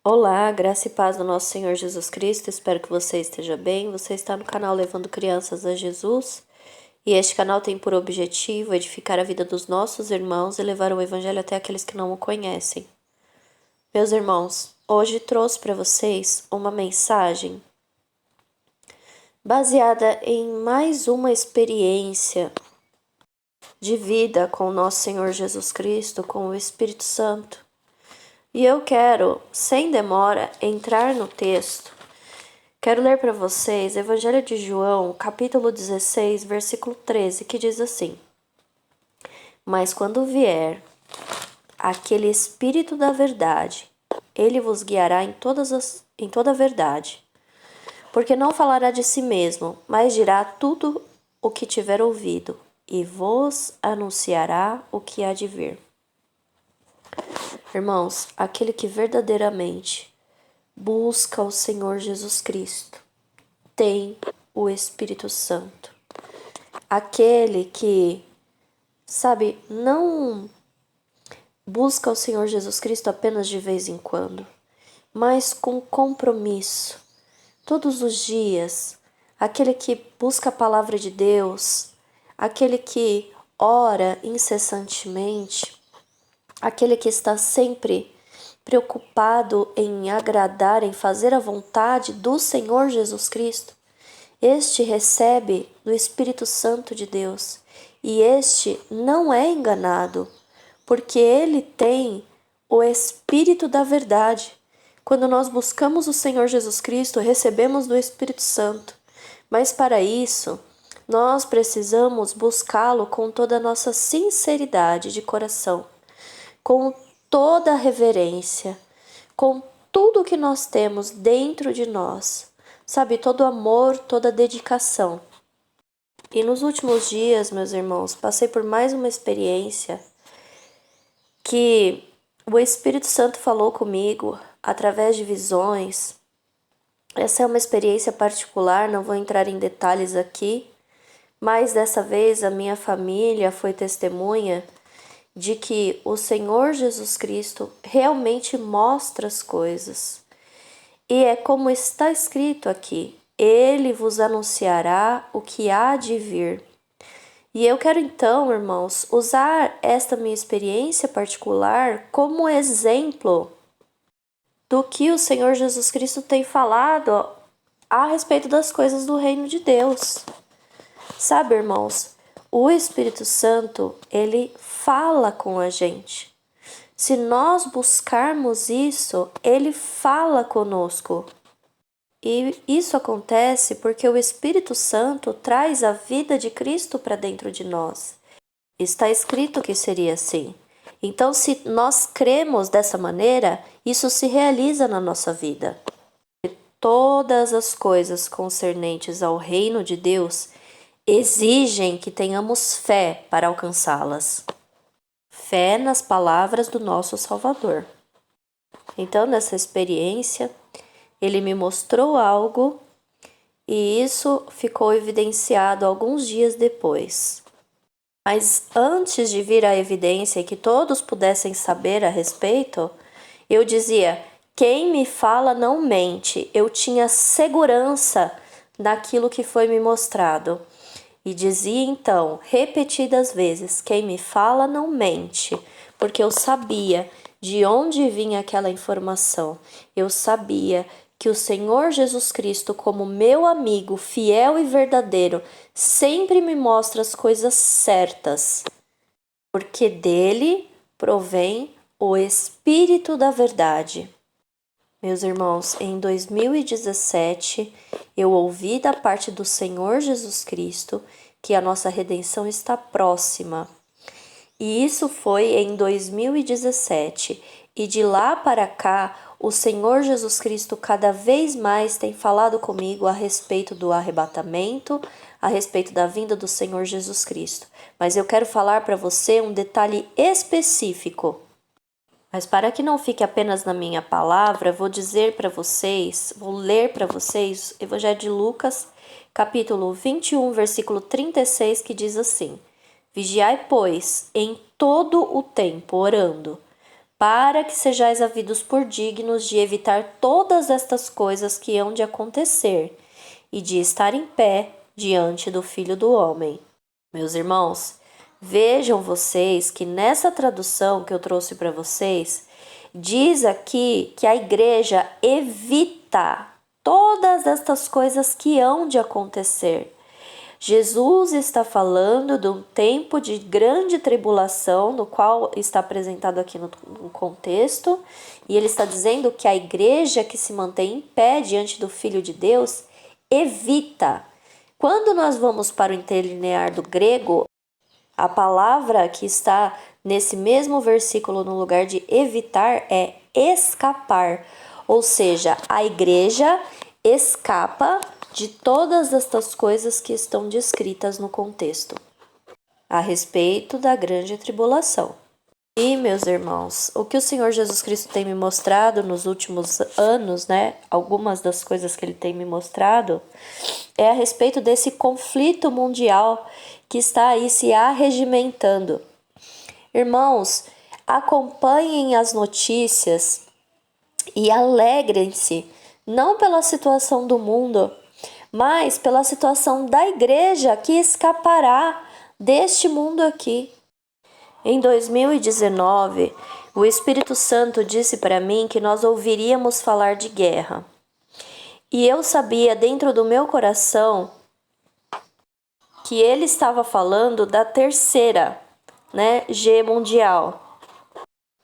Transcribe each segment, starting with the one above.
Olá, graça e paz do nosso Senhor Jesus Cristo. Espero que você esteja bem. Você está no canal Levando Crianças a Jesus e este canal tem por objetivo edificar a vida dos nossos irmãos e levar o Evangelho até aqueles que não o conhecem. Meus irmãos, hoje trouxe para vocês uma mensagem baseada em mais uma experiência de vida com o nosso Senhor Jesus Cristo, com o Espírito Santo. E eu quero, sem demora, entrar no texto. Quero ler para vocês Evangelho de João, capítulo 16, versículo 13, que diz assim: Mas quando vier aquele Espírito da verdade, ele vos guiará em toda a verdade, porque não falará de si mesmo, mas dirá tudo o que tiver ouvido, e vos anunciará o que há de vir. Irmãos, aquele que verdadeiramente busca o Senhor Jesus Cristo tem o Espírito Santo. Aquele que, não busca o Senhor Jesus Cristo apenas de vez em quando, mas com compromisso, todos os dias. Aquele que busca a palavra de Deus, aquele que ora incessantemente, aquele que está sempre preocupado em agradar, em fazer a vontade do Senhor Jesus Cristo. Este recebe do Espírito Santo de Deus e este não é enganado, porque ele tem o Espírito da verdade. Quando nós buscamos o Senhor Jesus Cristo, recebemos do Espírito Santo, mas para isso nós precisamos buscá-lo com toda a nossa sinceridade de coração, com toda a reverência, com tudo que nós temos dentro de nós. Todo amor, toda dedicação. E nos últimos dias, meus irmãos, passei por mais uma experiência que o Espírito Santo falou comigo através de visões. Essa é uma experiência particular, não vou entrar em detalhes aqui, mas dessa vez a minha família foi testemunha de que o Senhor Jesus Cristo realmente mostra as coisas. E é como está escrito aqui: Ele vos anunciará o que há de vir. E eu quero então, irmãos, usar esta minha experiência particular como exemplo do que o Senhor Jesus Cristo tem falado a respeito das coisas do reino de Deus. Irmãos, o Espírito Santo, ele fala com a gente. Se nós buscarmos isso, ele fala conosco. E isso acontece porque o Espírito Santo traz a vida de Cristo para dentro de nós. Está escrito que seria assim. Então, se nós cremos dessa maneira, isso se realiza na nossa vida. Todas as coisas concernentes ao reino de Deus exigem que tenhamos fé para alcançá-las. Fé nas palavras do nosso Salvador. Então, nessa experiência, ele me mostrou algo e isso ficou evidenciado alguns dias depois. Mas antes de vir a evidência e que todos pudessem saber a respeito, eu dizia: quem me fala não mente. Eu tinha segurança daquilo que foi me mostrado. E dizia então, repetidas vezes: quem me fala não mente, porque eu sabia de onde vinha aquela informação. Eu sabia que o Senhor Jesus Cristo, como meu amigo fiel e verdadeiro, sempre me mostra as coisas certas, porque dele provém o Espírito da verdade. Meus irmãos, em 2017, eu ouvi da parte do Senhor Jesus Cristo que a nossa redenção está próxima. E isso foi em 2017. E de lá para cá, o Senhor Jesus Cristo cada vez mais tem falado comigo a respeito do arrebatamento, a respeito da vinda do Senhor Jesus Cristo. Mas eu quero falar para você um detalhe específico. Mas para que não fique apenas na minha palavra, vou ler para vocês Evangelho de Lucas, capítulo 21, versículo 36, que diz assim: Vigiai, pois, em todo o tempo, orando, para que sejais havidos por dignos de evitar todas estas coisas que hão de acontecer e de estar em pé diante do Filho do Homem. Meus irmãos, vejam vocês que nessa tradução que eu trouxe para vocês, diz aqui que a igreja evita todas estas coisas que hão de acontecer. Jesus está falando de um tempo de grande tribulação, no qual está apresentado aqui no contexto, e ele está dizendo que a igreja que se mantém em pé diante do Filho de Deus evita. Quando nós vamos para o interlinear do grego, a palavra que está nesse mesmo versículo no lugar de evitar é escapar, ou seja, a igreja escapa de todas estas coisas que estão descritas no contexto a respeito da grande tribulação. E, meus irmãos, o que o Senhor Jesus Cristo tem me mostrado nos últimos anos, algumas das coisas que ele tem me mostrado, é a respeito desse conflito mundial que está aí se arregimentando. Irmãos, acompanhem as notícias e alegrem-se, não pela situação do mundo, mas pela situação da igreja que escapará deste mundo aqui. Em 2019, o Espírito Santo disse para mim que nós ouviríamos falar de guerra. E eu sabia dentro do meu coração que ele estava falando da terceira, G mundial.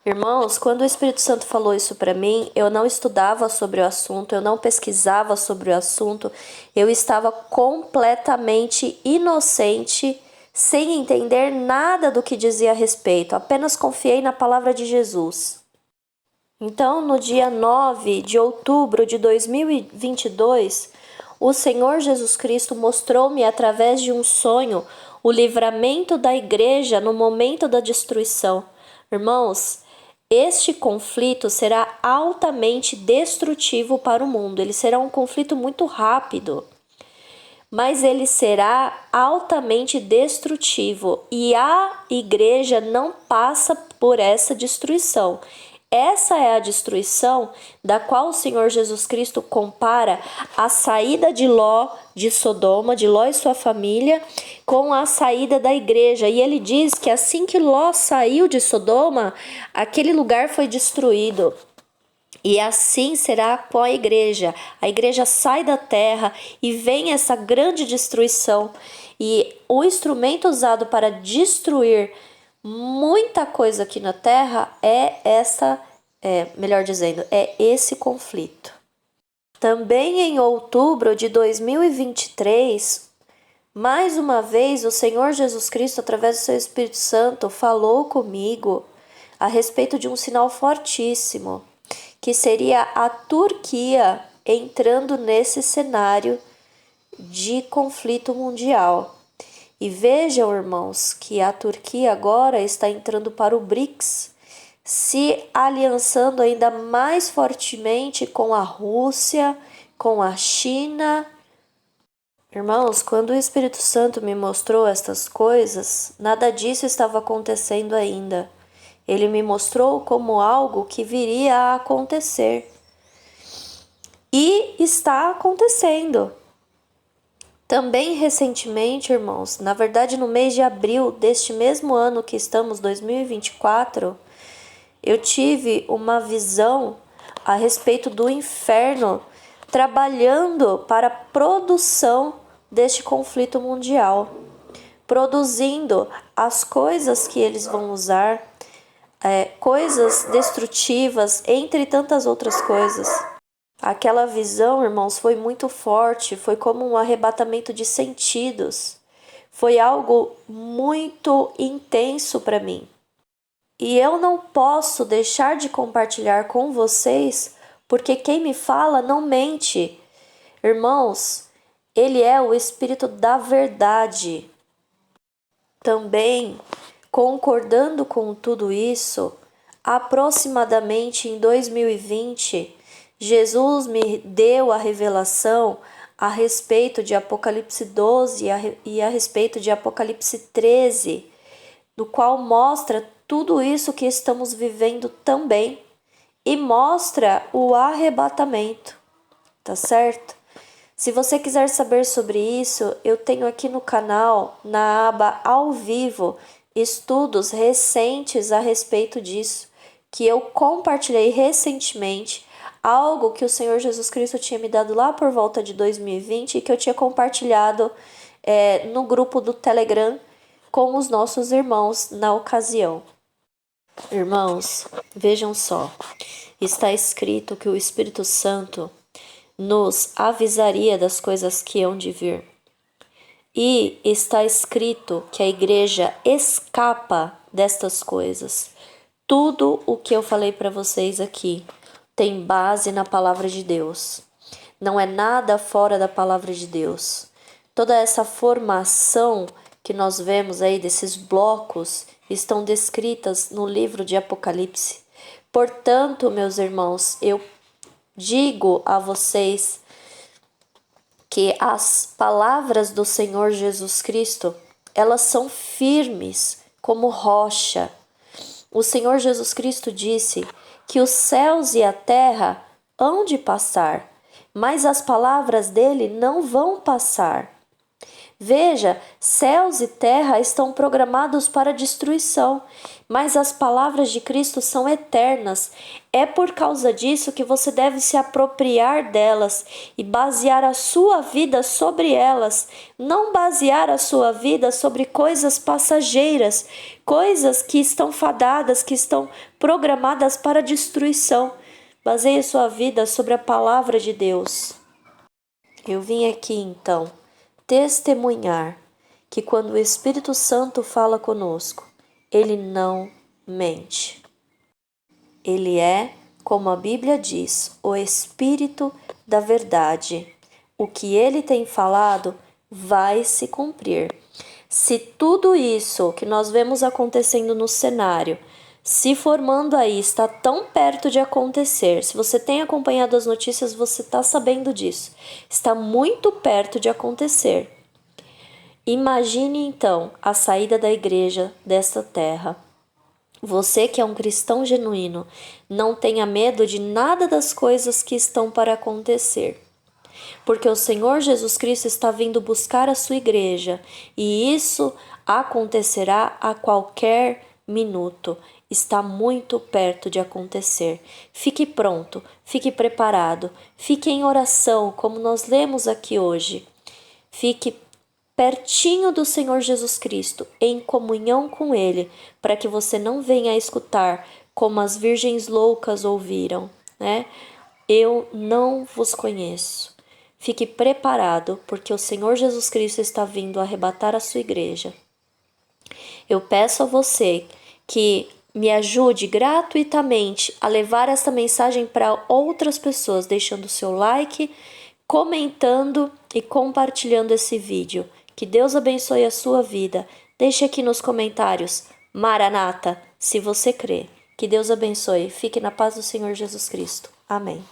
Irmãos, quando o Espírito Santo falou isso para mim, eu não estudava sobre o assunto, eu não pesquisava sobre o assunto, eu estava completamente inocente, sem entender nada do que dizia a respeito, apenas confiei na palavra de Jesus. Então, no dia 9 de outubro de 2022, o Senhor Jesus Cristo mostrou-me através de um sonho o livramento da igreja no momento da destruição. Irmãos, este conflito será altamente destrutivo para o mundo. Ele será um conflito muito rápido, mas ele será altamente destrutivo e a igreja não passa por essa destruição. Essa é a destruição da qual o Senhor Jesus Cristo compara a saída de Ló de Sodoma, de Ló e sua família, com a saída da igreja. E ele diz que assim que Ló saiu de Sodoma, aquele lugar foi destruído. E assim será com a igreja. A igreja sai da terra e vem essa grande destruição. E o instrumento usado para destruir muita coisa aqui na terra é esse conflito. Também em outubro de 2023, mais uma vez o Senhor Jesus Cristo, através do seu Espírito Santo, falou comigo a respeito de um sinal fortíssimo, que seria a Turquia entrando nesse cenário de conflito mundial. E vejam, irmãos, que a Turquia agora está entrando para o BRICS, se aliançando ainda mais fortemente com a Rússia, com a China. Irmãos, quando o Espírito Santo me mostrou estas coisas, nada disso estava acontecendo ainda. Ele me mostrou como algo que viria a acontecer. E está acontecendo. Também recentemente, irmãos, na verdade no mês de abril deste mesmo ano que estamos, 2024, eu tive uma visão a respeito do inferno trabalhando para a produção deste conflito mundial, produzindo as coisas que eles vão usar, coisas destrutivas, entre tantas outras coisas. Aquela visão, irmãos, foi muito forte, foi como um arrebatamento de sentidos. Foi algo muito intenso para mim. E eu não posso deixar de compartilhar com vocês, porque quem me fala não mente. Irmãos, ele é o Espírito da verdade. Também, concordando com tudo isso, aproximadamente em 2020, Jesus me deu a revelação a respeito de Apocalipse 12 e a respeito de Apocalipse 13, no qual mostra tudo isso que estamos vivendo também e mostra o arrebatamento, tá certo? Se você quiser saber sobre isso, eu tenho aqui no canal, na aba ao vivo, estudos recentes a respeito disso, que eu compartilhei recentemente, algo que o Senhor Jesus Cristo tinha me dado lá por volta de 2020 e que eu tinha compartilhado no grupo do Telegram com os nossos irmãos na ocasião. Irmãos, vejam só, está escrito que o Espírito Santo nos avisaria das coisas que hão de vir. E está escrito que a igreja escapa destas coisas. Tudo o que eu falei para vocês aqui tem base na palavra de Deus. Não é nada fora da palavra de Deus. Toda essa formação que nós vemos aí desses blocos estão descritas no livro de Apocalipse. Portanto, meus irmãos, eu digo a vocês que as palavras do Senhor Jesus Cristo, elas são firmes como rocha. O Senhor Jesus Cristo disse que os céus e a terra hão de passar, mas as palavras dele não vão passar. Veja, céus e terra estão programados para destruição, mas as palavras de Cristo são eternas. É por causa disso que você deve se apropriar delas e basear a sua vida sobre elas, não basear a sua vida sobre coisas passageiras, coisas que estão fadadas, que estão programadas para destruição. Baseie sua vida sobre a palavra de Deus. Eu vim aqui então testemunhar que quando o Espírito Santo fala conosco, ele não mente. Ele é, como a Bíblia diz, o Espírito da verdade. O que ele tem falado vai se cumprir. Se tudo isso que nós vemos acontecendo no cenário, se formando aí, está tão perto de acontecer, se você tem acompanhado as notícias, você está sabendo disso, está muito perto de acontecer. Imagine então a saída da igreja desta terra. Você que é um cristão genuíno, não tenha medo de nada das coisas que estão para acontecer, porque o Senhor Jesus Cristo está vindo buscar a sua igreja e isso acontecerá a qualquer minuto. Está muito perto de acontecer. Fique pronto, fique preparado, fique em oração, como nós lemos aqui hoje. Fique pertinho do Senhor Jesus Cristo, em comunhão com Ele, para que você não venha a escutar como as virgens loucas ouviram, né? Eu não vos conheço. Fique preparado, porque o Senhor Jesus Cristo está vindo arrebatar a sua igreja. Eu peço a você que me ajude gratuitamente a levar essa mensagem para outras pessoas, deixando o seu like, comentando e compartilhando esse vídeo. Que Deus abençoe a sua vida. Deixe aqui nos comentários, Maranata, se você crê. Que Deus abençoe. Fique na paz do Senhor Jesus Cristo. Amém.